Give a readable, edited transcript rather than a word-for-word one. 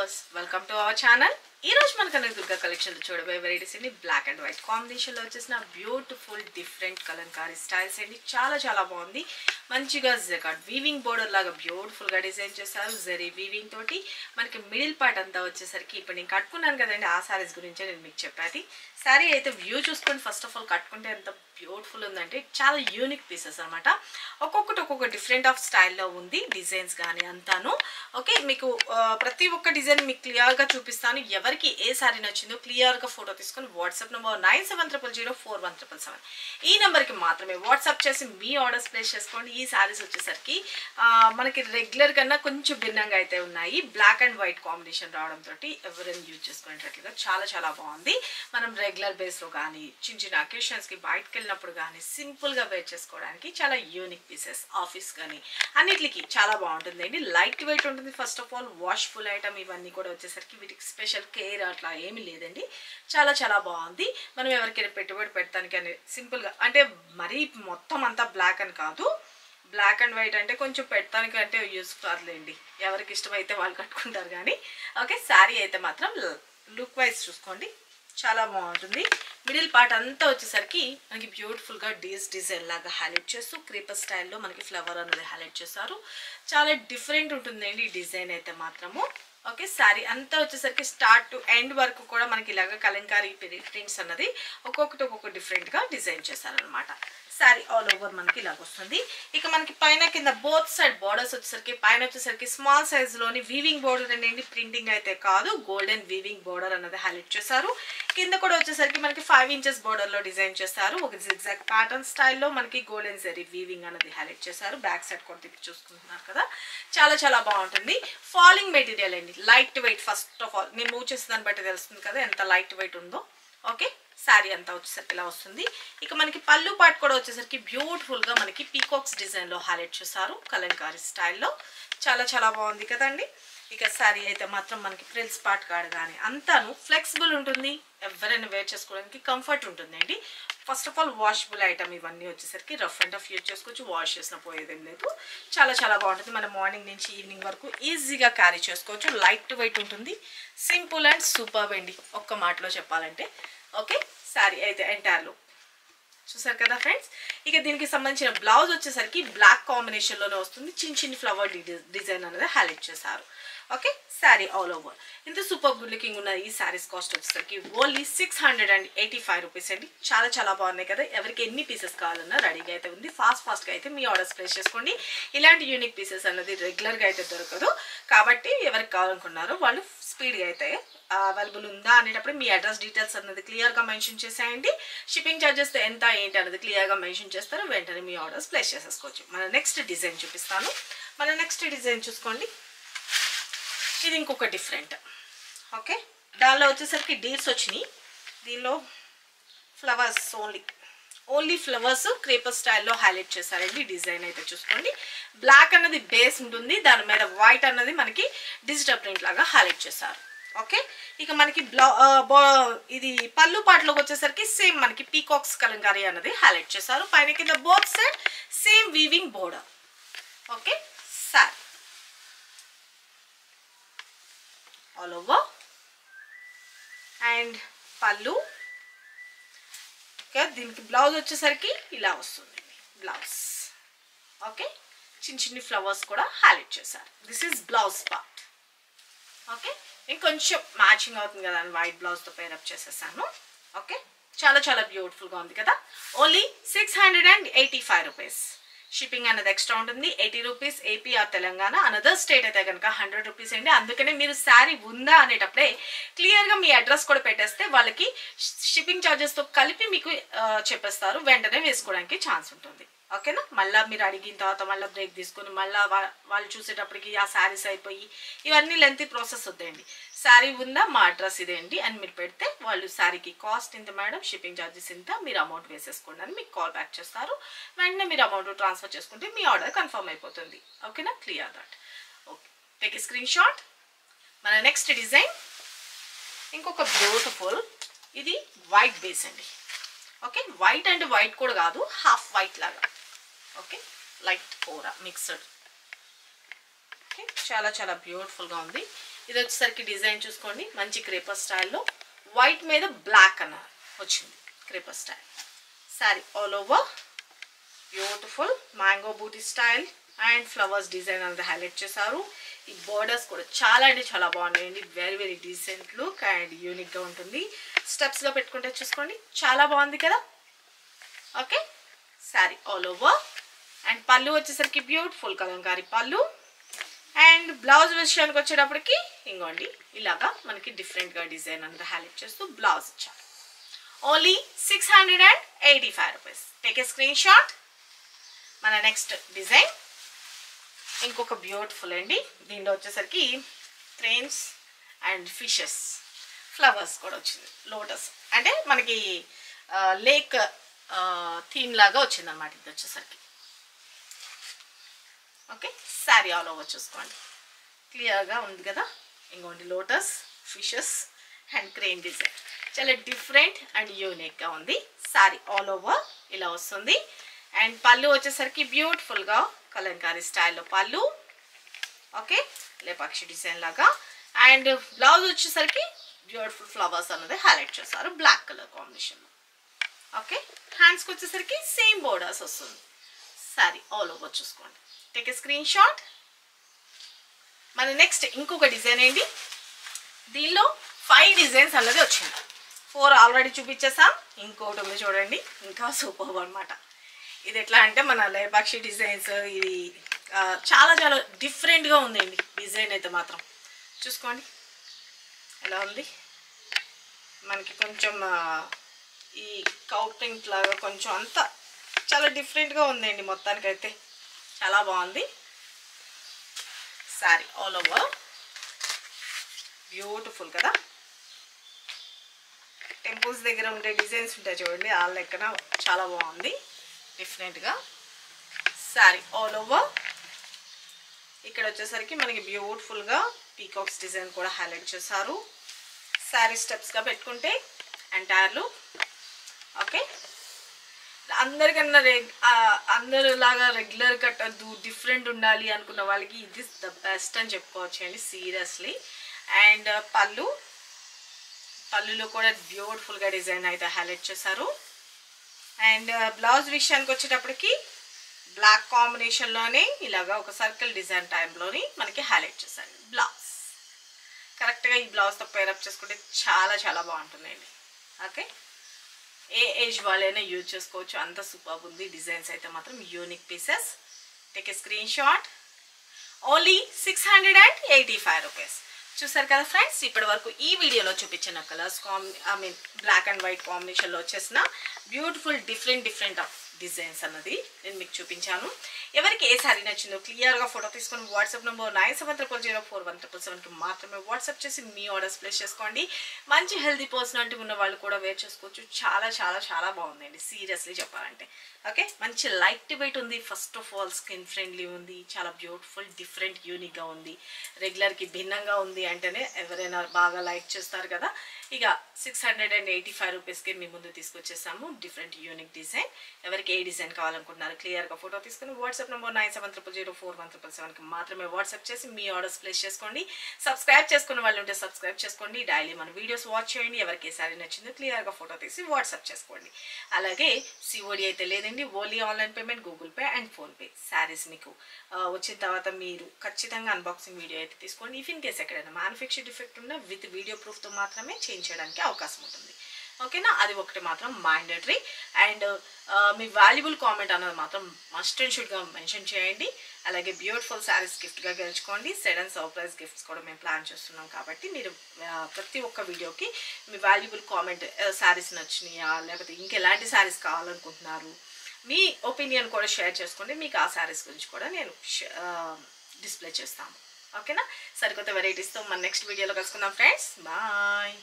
viewers, welcome to our channel. ఈ రోజు మన కనకదుర్గ కలెక్షన్ లో చూడబోయే వెరైటీస్ అండి బ్లాక్ అండ్ వైట్ కాంబినేషన్ లో వచ్చేసిన బ్యూటిఫుల్ డిఫరెంట్ కలంకారీ స్టైల్స్ అండి. చాలా బాగుంది. మంచిగా జకాట్ వీవింగ్ బోర్డర్ లాగా బ్యూటిఫుల్ గా డిజైన్ చేశారు. జరీ వీవింగ్ తోటి మనకి మిడిల్ పార్ట్ అంతా వచ్చేసరికి ఇప్పుడు నేను కట్టుకున్నాను కదండి, ఆ సారీస్ గురించే నేను మీకు చెప్పాది. సారీ అయితే వ్యూ చూసుకోండి. ఫస్ట్ ఆఫ్ ఆల్ కట్టుకుంటే ఎంత బ్యూటిఫుల్ ఉందంటే చాలా యూనిక్ పీసెస్ అనమాట. ఒక్కొక్క డిఫరెంట్ ఆఫ్ స్టైల్లో ఉంది డిజైన్స్ కానీ అంతాను. ఓకే, మీకు ప్రతి ఒక్క డిజైన్ మీకు క్లియర్గా చూపిస్తాను. ఎవరికి ఏ సారీ నచ్చిందో క్లియర్గా ఫోటో తీసుకొని వాట్సాప్ నెంబర్ 9700041777 ఈ నెంబర్కి మాత్రమే వాట్సాప్ చేసి మీ ఆర్డర్స్ ప్లేస్ చేసుకోండి. ఈ సారీస్ వచ్చేసరికి మనకి రెగ్యులర్ కన్నా కొంచెం భిన్నంగా అయితే ఉన్నాయి. బ్లాక్ అండ్ వైట్ కాంబినేషన్ రావడంతో ఎవరైనా యూజ్ చేసుకునేటట్లుగా చాలా బాగుంది. మనం రెగ్యులర్ బేస్లో కానీ చిన్న అకేషన్స్కి బయటకు వెళ్ళినప్పుడు కానీ సింపుల్గా వేర్ చేసుకోవడానికి చాలా యూనిక్ పీసెస్. ఆఫీస్ కానీ అన్నిటికి చాలా బాగుంటుంది అండి. లైట్ వెయిట్ ఉంటుంది. ఫస్ట్ ఆఫ్ ఆల్ వాష్ఫుల్ ఐటమ్ ఇవన్నీ కూడా వచ్చేసరికి వీటికి స్పెషల్ కేర్ అట్లా ఏమీ లేదండి. చాలా బాగుంది. మనం ఎవరికైనా పెట్టుబడి పెట్టడానికి అని సింపుల్గా అంటే మరీ మొత్తం అంతా బ్లాక్ అని కాదు, బ్లాక్ అండ్ వైట్ అంటే కొంచెం పెట్టడానికి అంటే యూజ్ కాదులేండి. ఎవరికి ఇష్టమైతే వాళ్ళు కట్టుకుంటారు కానీ. ఓకే, శారీ అయితే మాత్రం లుక్ వైజ్ చూసుకోండి, చాలా బాగుంటుంది. మిడిల్ పార్ట్ అంతా వచ్చేసరికి మనకి బ్యూటిఫుల్గా డిజైన్ లాగా హైలైట్ చేస్తూ క్రీపర్ స్టైల్లో మనకి ఫ్లవర్ అనేది హైలైట్ చేస్తారు. చాలా డిఫరెంట్ ఉంటుందండి ఈ డిజైన్ అయితే మాత్రము. ఓకే, శారీ అంతా వచ్చేసరికి స్టార్ట్ టు ఎండ్ వరకు కూడా మనకి ఇలాగ కలంకారీ ప్రింట్స్ అన్నది ఒక్కొక్క డిఫరెంట్గా డిజైన్ చేశారనమాట. శారీ ఆల్ ఓవర్ మనకి ఇలాగ వస్తుంది. ఇక మనకి పైన కింద బోత్ సైడ్ బార్డర్స్ వచ్చేసరికి పైన వచ్చేసరికి స్మాల్ సైజులోని వీవింగ్ బోర్డర్ అనేది ప్రింటింగ్ అయితే కాదు, గోల్డెన్ వీవింగ్ బోర్డర్ అన్నది హైలైట్ చేశారు. కింద కూడా వచ్చేసరికి మనకి 5 ఇంచెస్ బోర్డర్లో డిజైన్ చేస్తారు. ఒక జిగ్జాగ్ ప్యాటర్న్ స్టైల్లో మనకి గోల్డెన్ జరీ వీవింగ్ అనేది హైలైట్ చేశారు. బ్యాక్ సైడ్ కూడా తిప్పి చూసుకుంటున్నారు కదా, చాలా బాగుంటుంది. ఫాలింగ్ మెటీరియల్ అండి, light weight. First of all నేను మూవ్ చేసే దాన్ని బట్టి తెలుస్తుంది కదా ఎంత లైట్ వెయిట్ ఉందో. ఓకే, శారీ అంతా వచ్చేసరికి ఇలా వస్తుంది. ఇక మనకి పళ్ళు పార్ట్ కూడా వచ్చేసరికి బ్యూటిఫుల్గా మనకి పీకాక్స్ డిజైన్లో హైలైట్ చేశారు కలంకారీ స్టైల్లో. చాలా బాగుంది కదండి. ఇక శారీ అయితే మాత్రం మనకి ఫ్రిల్స్ పార్ట్ కాడ కానీ అంతాను ఫ్లెక్సిబుల్ ఉంటుంది. ఎవరైనా వేర్ చేసుకోవడానికి కంఫర్ట్ ఉంటుందండి. First of all washable item ఇవన్నీ వచ్చేసరికి రఫ్ అండ్ టఫ్ యూజ్ చేసుకోవచ్చు. వాష్ చేసిన పోయేదేం లేదు. చాలా బాగుంటుంది. మన మార్నింగ్ నుంచి ఈవినింగ్ వరకు ఈజీగా క్యారీ చేసుకోవచ్చు. లైట్ వెయిట్ ఉంటుంది. సింపుల్ అండ్ సూపర్ అండి ఒక్క మాటలో చెప్పాలంటే. ఓకే, శారీ అయితే ఎంటైర్లో చూసారు కదా ఫ్రెండ్స్. ఇక దీనికి సంబంధించిన బ్లౌజ్ వచ్చేసరికి బ్లాక్ కాంబినేషన్లోనే వస్తుంది. చిన్న ఫ్లవర్ డిజైన్ అనేది హైలైట్ చేశారు. ఓకే, శారీ ఆల్ ఓవర్ ఇంత సూపర్ గుడ్ లుకింగ్ ఉన్న ఈ శారీస్ కాస్ట్ వచ్చేసరికి ఓన్లీ 685 రూపీస్ అండి. చాలా బాగున్నాయి కదా. ఎవరికి ఎన్ని పీసెస్ కావాలన్నా రెడీగా అయితే ఉంది. ఫాస్ట్గా అయితే మీ ఆర్డర్స్ ప్లేస్ చేసుకోండి. ఇలాంటి యూనిక్ పీసెస్ అనేది రెగ్యులర్గా అయితే దొరకదు కాబట్టి ఎవరికి కావాలనుకున్నారో వాళ్ళు స్పీడ్గా అయితే అవైలబుల్ ఉందా అనేటప్పుడు మీ అడ్రస్ డీటెయిల్స్ అన్నది క్లియర్గా మెన్షన్ చేసేయండి. షిప్పింగ్ ఛార్జెస్ ఎంత ఏంటి అనేది క్లియర్గా మెన్షన్ చేస్తారు. వెంటనే మీ ఆర్డర్స్ ప్లేస్ చేసేసుకోవచ్చు. మన నెక్స్ట్ డిజైన్ చూపిస్తాను. మన నెక్స్ట్ డిజైన్ చూసుకోండి. ఇది ఇంకొక డిఫరెంట్. ఓకే, దానిలో వచ్చేసరికి డీర్స్ వచ్చినాయి. దీనిలో ఫ్లవర్స్ ఓన్లీ ఫ్లవర్స్ క్రేపర్ స్టైల్లో హైలైట్ చేశారండి. డిజైన్ అయితే చూసుకోండి. బ్లాక్ అన్నది బేస్ ఉంటుంది, దాని మీద వైట్ అన్నది మనకి డిజిటల్ ప్రింట్ లాగా హైలైట్ చేశారు. ఓకే, ఇక మనకి ఇది పళ్ళు పాటలోకి వచ్చేసరికి సేమ్ మనకి పీకాక్స్ కలంకారీ అన్నది హైలైట్ చేశారు. పైన కింద both side same weaving border. Okay, sari all over and పళ్ళు. ఓకే, దీనికి బ్లౌజ్ వచ్చేసరికి ఇలా వస్తుంది బ్లౌజ్. ఓకే, చిన్న ఫ్లవర్స్ కూడా హైలైట్ చేశారు. This is blouse part. Okay, ఇంకొంచెం మ్యాచింగ్ అవుతుంది కదా అని వైట్ బ్లౌజ్తో పేరప్ చేసేసాను. ఓకే, చాలా బ్యూటిఫుల్గా ఉంది కదా. Only 685 rupees. షిప్పింగ్ అనేది ఎక్స్ట్రా ఉంటుంది. 80 rupees AP or Telangana. Another state అయితే కనుక 100 రూపీస్ అండి. అందుకనే మీరు శారీ ఉందా అనేటప్పుడే క్లియర్గా మీ అడ్రస్ కూడా పెట్టేస్తే వాళ్ళకి షిప్పింగ్ ఛార్జెస్తో కలిపి మీకు చెప్పేస్తారు. వెంటనే వేసుకోవడానికి ఛాన్స్ ఉంటుంది. ఓకేనా, మళ్ళీ మీరు అడిగిన తర్వాత మళ్ళీ బ్రేక్ తీసుకొని మళ్ళీ వాళ్ళు చూసేటప్పటికి ఆ శారీస్ అయిపోయి ఇవన్నీ లెంతీ ప్రాసెస్ వద్దండి. శారీ ఉందా, మా అడ్రస్ ఇదేంటి అని మీరు పెడితే వాళ్ళు శారీకి కాస్ట్ ఇంత మేడం, షిప్పింగ్ ఛార్జెస్ ఇంత, మీరు అమౌంట్ వేసేసుకోండి అని మీకు కాల్ బ్యాక్ చేస్తారు. వెంటనే మీరు అమౌంట్ ట్రాన్స్ఫర్ చేసుకుంటే మీ ఆర్డర్ కన్ఫర్మ్ అయిపోతుంది. ఓకేనా, clear that. Okay, take a screen shot. మన నెక్స్ట్ డిజైన్ ఇంకొక బ్యూటిఫుల్. ఇది వైట్ బేస్ అండి. ఓకే, వైట్ అంటే వైట్ కూడా కాదు, హాఫ్ వైట్ లాగా. ఓకే, లైట్ కోరా మిక్స్డ్. ఓకే, చాలా బ్యూటిఫుల్గా ఉంది. ఇది వచ్చేసరికి డిజైన్ చూసుకోండి మంచి క్రేపర్ స్టైల్లో వైట్ మీద బ్లాక్ అన్న వచ్చింది క్రేపర్ style sari all over beautiful mango బూటీ స్టైల్ అండ్ ఫ్లవర్స్ డిజైన్ అనేది హైలైట్ చేశారు. ఈ బోర్డర్స్ కూడా చాలా అంటే చాలా బాగున్నాయండి. Very very decent look and యూనిక్గా ఉంటుంది. స్టెప్స్లో పెట్టుకుంటే చూసుకోండి చాలా బాగుంది కదా. Okay sari all over and పళ్ళు వచ్చేసరికి బ్యూటిఫుల్ కలంకారీ పళ్ళు అండ్ బ్లౌజ్ విషయానికి వచ్చేటప్పటికి ఇంకోండి ఇలాగా మనకి డిఫరెంట్గా డిజైన్ అంతా హైలైట్ చేస్తూ బ్లౌజ్ ఇచ్చారు. Only 685 rupees. Take a screen shot. మన నెక్స్ట్ డిజైన్ ఇంకొక బ్యూటిఫుల్ అండి. దీనిలో వచ్చేసరికి క్రేన్స్ అండ్ ఫిషెస్ ఫ్లవర్స్ కూడా వచ్చింది. లోటస్ అంటే మనకి లేక్ థీమ్ లాగా వచ్చింది అనమాట ఇది వచ్చేసరికి. ఓకే శారీ ఆల్ ఓవర్ చూసుకోండి క్లియర్గా ఉంది కదా. ఇంకోండి lotus fishes and crane design చాలా డిఫరెంట్ అండ్ యూనిక్గా ఉంది. శారీ ఆల్ ఓవర్ ఇలా వస్తుంది అండ్ పళ్ళు వచ్చేసరికి బ్యూటిఫుల్గా కలంకారీ స్టైల్లో పళ్ళు. ఓకే లేపాక్షి డిజైన్ లాగా అండ్ బ్లౌజ్ వచ్చేసరికి బ్యూటిఫుల్ ఫ్లవర్స్ అన్నది హైలైట్ చేస్తారు బ్లాక్ కలర్ కాంబినేషన్లో. ఓకే హ్యాండ్స్కి వచ్చేసరికి సేమ్ బోర్డర్స్ వస్తుంది. సారీ ఆల్ ఓవర్ చూసుకోండి. Take a screen shot. మన నెక్స్ట్ ఇంకొక డిజైన్ ఏంటి, దీనిలో 5 డిజైన్స్ అన్నది వచ్చింది. 4 ఆల్రెడీ చూపించేసాం, ఇంకోటి ఉంది చూడండి ఇంకా సూపర్ అనమాట. ఇది ఎట్లా అంటే మన లేపాక్షి డిజైన్స్ ఇది చాలా చాలా డిఫరెంట్గా ఉందండి. డిజైన్ అయితే మాత్రం చూసుకోండి ఎలా ఉంది. మనకి కొంచెం ఈ కౌ ప్రింట్ లాగా కొంచెం అంతా చాలా డిఫరెంట్గా ఉందండి. మొత్తానికైతే చాలా బాగుంది. సారీ ఆల్ ఓవర్ బ్యూటిఫుల్ కదా. టెంపుల్స్ దగ్గర ఉండే డిజైన్స్ ఉంటాయి చూడండి ఆ లెక్కన చాలా బాగుంది డిఫరెంట్గా. సారీ ఆల్ ఓవర్ ఇక్కడ వచ్చేసరికి మనకి బ్యూటిఫుల్గా పీకాక్స్ డిజైన్ కూడా హైలైట్ చేశారు. శారీ స్టెప్స్గా పెట్టుకుంటే ఎంటైర్లు. ఓకే అందరికన్నా అందరిలాగా రెగ్యులర్ కట్టద్దు డిఫరెంట్ ఉండాలి అనుకున్న వాళ్ళకి ఇది ద బెస్ట్ అని చెప్పుకోవచ్చు అండి సీరియస్లీ. అండ్ పళ్ళులో కూడా బ్యూటిఫుల్గా డిజైన్ అయితే హైలైట్ చేశారు. అండ్ బ్లౌజ్ విషయానికి వచ్చేటప్పటికి బ్లాక్ కాంబినేషన్లోనే ఇలాగా ఒక సర్కిల్ డిజైన్ టైంలోని మనకి హైలైట్ చేశారు. బ్లౌజ్ కరెక్ట్గా ఈ బ్లౌజ్తో పేరప్ చేసుకుంటే చాలా చాలా బాగుంటుందండి. ఓకే ఏ ఏజ్ వాళ్ళైనా యూజ్ చేసుకోవచ్చు, అంత సూపర్ ఉంది. డిజైన్స్ అయితే మాత్రం unique pieces. Take a screen shot. Only 685 rupees. చూసారు కదా ఫ్రెండ్స్, ఇప్పటి వరకు ఈ వీడియోలో చూపించిన కలర్స్ బ్లాక్ అండ్ వైట్ కాంబినేషన్లో వచ్చేసిన బ్యూటిఫుల్ డిఫరెంట్ ఆఫ్ డిజైన్స్ అన్నది నేను మీకు చూపించాను. ఎవరికి ఏ సారీ నచ్చిందో క్లియర్గా ఫోటో తీసుకొని వాట్సాప్ నెంబర్ 97004177కి మాత్రమే వాట్సాప్ చేసి మీ ఆర్డర్స్ ప్లేస్ చేసుకోండి. మంచి హెల్తీ పర్సనాలిటీ ఉన్న వాళ్ళు కూడా వేర్ చేసుకోవచ్చు. చాలా చాలా చాలా బాగుందండి సీరియస్లీ చెప్పాలంటే. ఓకే మంచి లైట్ వెయిట్ ఉంది. First of all skin friendly ఉంది. చాలా బ్యూటిఫుల్ డిఫరెంట్ యూనిక్గా ఉంది. రెగ్యులర్కి భిన్నంగా ఉంది అంటేనే ఎవరైనా బాగా లైక్ చేస్తారు కదా. ఇక 685 రూపీస్కి మీ ముందు తీసుకొచ్చేసాము డిఫరెంట్ యూనిక్ డిజైన్. ఎవరికి ఏ డిజైన్ కావాలనుకుంటున్నారు క్లియర్గా ఫోటో తీసుకుని వాట్సాప్ నెంబర్ 97004177కి మాత్రమే వాట్సాప్ చేసి మీ ఆర్డర్స్ ప్లేస్ చేసుకోండి. సబ్స్క్రైబ్ చేసుకున్న వాళ్ళు ఉంటే సబ్స్క్రైబ్ చేసుకోండి. డైలీ మన వీడియోస్ వాచ్ చేయండి. ఎవరికి ఏ సారీ నచ్చిందో క్లియర్గా ఫోటో తీసి వాట్సాప్ చేసుకోండి. అలాగే సిఓడి అయితే లేదండి, only online payment, Google pay and PhonePe. Saris మీకు వచ్చిన తర్వాత మీరు ఖచ్చితంగా అన్బాక్సింగ్ వీడియో అయితే తీసుకోండి. ఇఫ్ ఇన్ కేస్ ఎక్కడైనా మ్యానుఫ్యాక్చర్ డిఫెక్ట్ ఉన్నా విత్ వీడియో ప్రూఫ్తో మాత్రమే చేంజ్ చేయడానికి అవకాశం ఉంటుంది. ఓకేనా, అది ఒకటి మాత్రం mandatory. And me valuable comment అన్నది మాత్రం మస్ట్ అండ్ షుడ్గా మెన్షన్ చేయండి. అలాగే బ్యూటిఫుల్ శారీస్ గిఫ్ట్గా గెలుచుకోండి. సడన్ సర్ప్రైజ్ గిఫ్ట్స్ కూడా మేము ప్లాన్ చేస్తున్నాం కాబట్టి మీరు ప్రతి ఒక్క వీడియోకి మీ వాల్యుబుల్ కామెంట్ శారీస్ నచ్చినాయా లేకపోతే ఇంకెలాంటి శారీస్ కావాలనుకుంటున్నారు మీ ఒపీనియన్ కూడా షేర్ చేసుకోండి. మీకు ఆ శారీస్ గురించి కూడా నేను డిస్ప్లే చేస్తాను. ఓకేనా, సరికొత్త వెరైటీస్తో మన నెక్స్ట్ వీడియోలో కలుసుకుందాం ఫ్రెండ్స్. బాయ్.